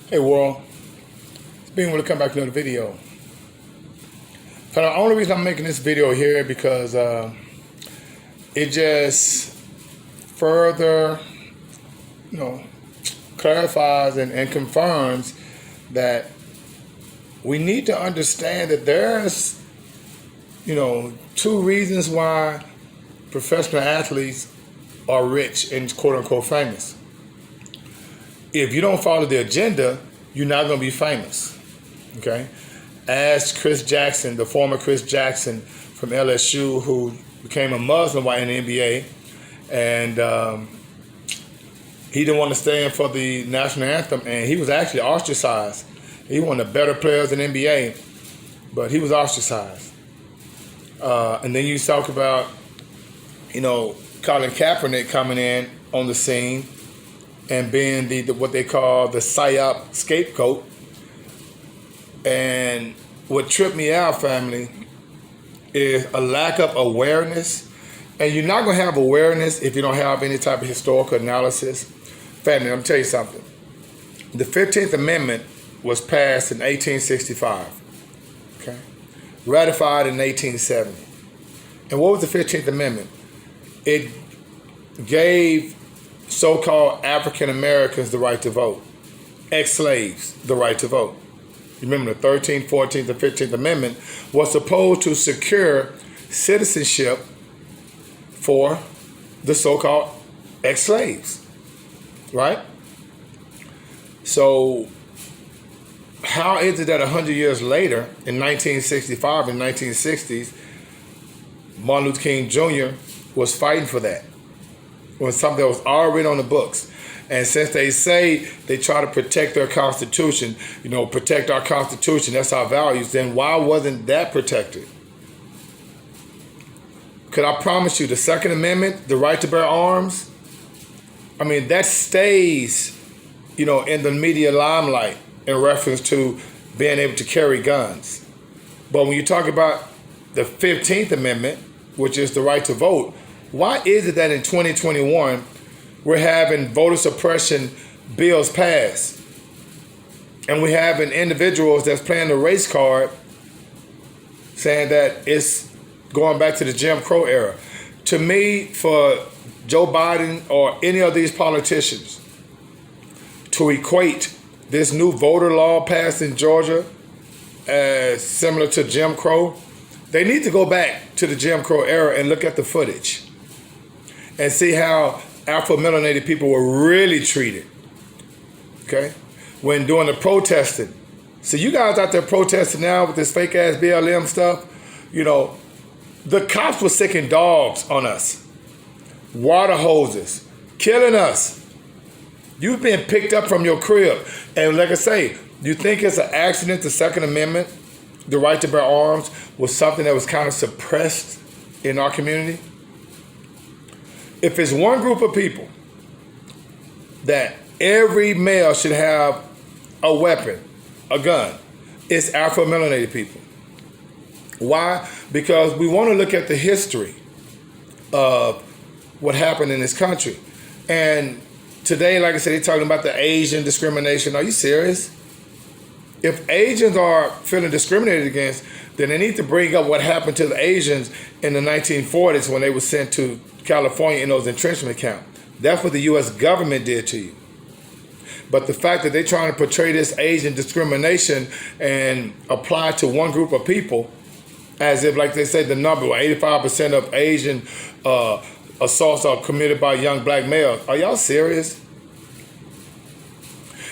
Hey world, it's being able to come back to another video. So the only reason I'm making this video here because it just further, clarifies and confirms that we need to understand that there's, two reasons why professional athletes are rich and quote unquote famous. If you don't follow the agenda, you're not going to be famous. Okay? Ask Chris Jackson, the former Chris Jackson from LSU, who became a Muslim while in the NBA, and he didn't want to stand for the national anthem, and he was actually ostracized. He one of the better players in the NBA, but he was ostracized. And then you talk about, Colin Kaepernick coming in on the scene and being the what they call the PSYOP scapegoat. And what tripped me out, family, is a lack of awareness. And you're not going to have awareness if you don't have any type of historical analysis. Family, I'm going to tell you something. The 15th Amendment was passed in 1865, okay? Ratified in 1870. And what was the 15th Amendment? It gave so-called African Americans the right to vote, ex-slaves the right to vote. Remember, the 13th, 14th, and 15th Amendment was supposed to secure citizenship for the so-called ex-slaves, right? So how is it that 100 years later, in 1965 and 1960s, Martin Luther King Jr. was fighting for that? It was something that was already on the books. And since they say they try to protect their Constitution, protect our Constitution, that's our values, then why wasn't that protected? Could I promise you the Second Amendment, the right to bear arms, that stays, in the media limelight in reference to being able to carry guns. But when you talk about the 15th Amendment, which is the right to vote, why is it that in 2021 we're having voter suppression bills passed and we're having individuals that's playing the race card saying that it's going back to the Jim Crow era? To me, for Joe Biden or any of these politicians to equate this new voter law passed in Georgia as similar to Jim Crow, they need to go back to the Jim Crow era and look at the footage and see how Afro-melanated people were really treated, okay, when doing the protesting. So you guys out there protesting now with this fake-ass BLM stuff, the cops were sicking dogs on us, water hoses, killing us. You've been picked up from your crib. And like I say, you think it's an accident the Second Amendment, the right to bear arms, was something that was kind of suppressed in our community? If it's one group of people that every male should have a weapon, a gun, it's Afro-melanated people. Why? Because we want to look at the history of what happened in this country. And today, like I said, they're talking about the Asian discrimination. Are you serious? If Asians are feeling discriminated against, then they need to bring up what happened to the Asians in the 1940s when they were sent to California in those entrenchment camps. That's what the U.S. government did to you. But the fact that they're trying to portray this Asian discrimination and apply to one group of people as if, like they say, the number, 85% of Asian assaults are committed by young black males. Are y'all serious?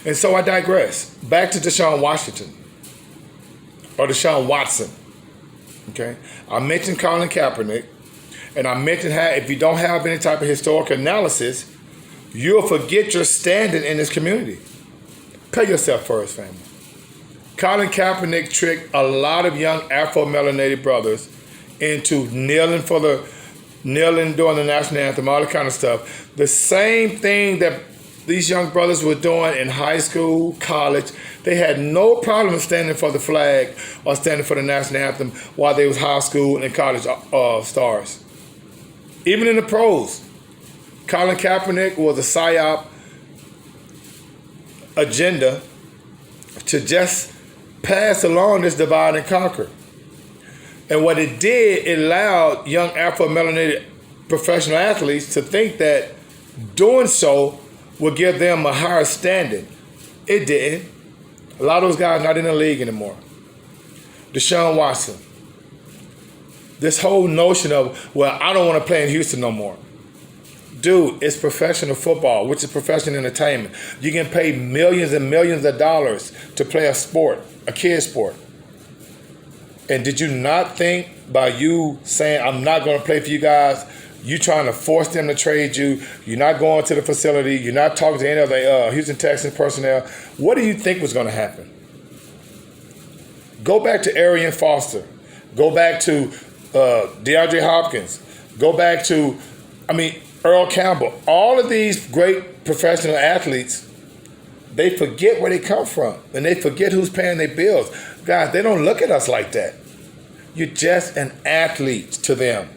And so I digress. Back to Deshaun Watson. Okay? I mentioned Colin Kaepernick, and I mentioned how if you don't have any type of historical analysis, you'll forget your standing in this community. Pay yourself first, family. Colin Kaepernick tricked a lot of young Afro-melanated brothers into kneeling during the national anthem, all that kind of stuff. The same thing that these young brothers were doing in high school, college. They had no problem standing for the flag or standing for the national anthem while they was high school and college stars. Even in the pros, Colin Kaepernick was a PSYOP agenda to just pass along this divide and conquer. And what it did, it allowed young Afro-melanated professional athletes to think that doing so would give them a higher standing. It didn't. A lot of those guys not in the league anymore. Deshaun Watson. This whole notion of, well, I don't want to play in Houston no more. Dude, it's professional football, which is professional entertainment. You can pay millions and millions of dollars to play a sport, a kid sport. And did you not think by you saying, I'm not going to play for you guys, you trying to force them to trade you, you're not going to the facility, you're not talking to any of the Houston Texans personnel, what do you think was going to happen? Go back to Arian Foster. Go back to DeAndre Hopkins. Go back to, Earl Campbell. All of these great professional athletes, they forget where they come from, and they forget who's paying their bills. Guys, they don't look at us like that. You're just an athlete to them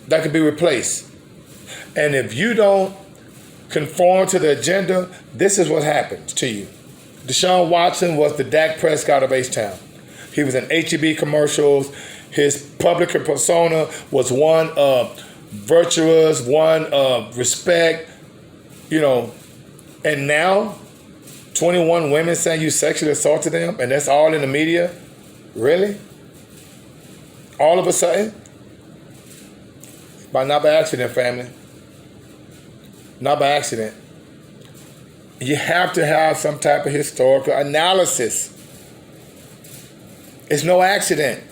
that can be replaced. And if you don't conform to the agenda, this is what happens to you. Deshaun Watson was the Dak Prescott of H-Town. He was in H-E-B commercials. His public persona was one of virtuous, one of respect, and now 21 women saying you sexually assaulted them, and that's all in the media? Really? All of a sudden? Not by accident, family. Not by accident. You have to have some type of historical analysis. It's no accident.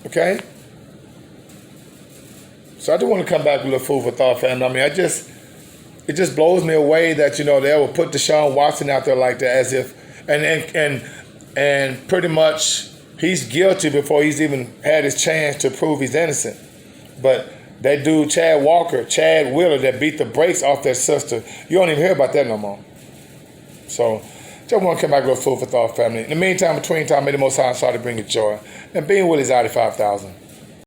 Okay? So I just want to come back with a little food for thought, family. It just blows me away that, they will put Deshaun Watson out there like that as if, and pretty much he's guilty before he's even had his chance to prove he's innocent. But that dude, Chad Wheeler, that beat the brakes off their sister, you don't even hear about that no more. So just want to come back with a food for thought, family. In the meantime, between time, may the Most High try to bring you joy. And being with is out of 5,000.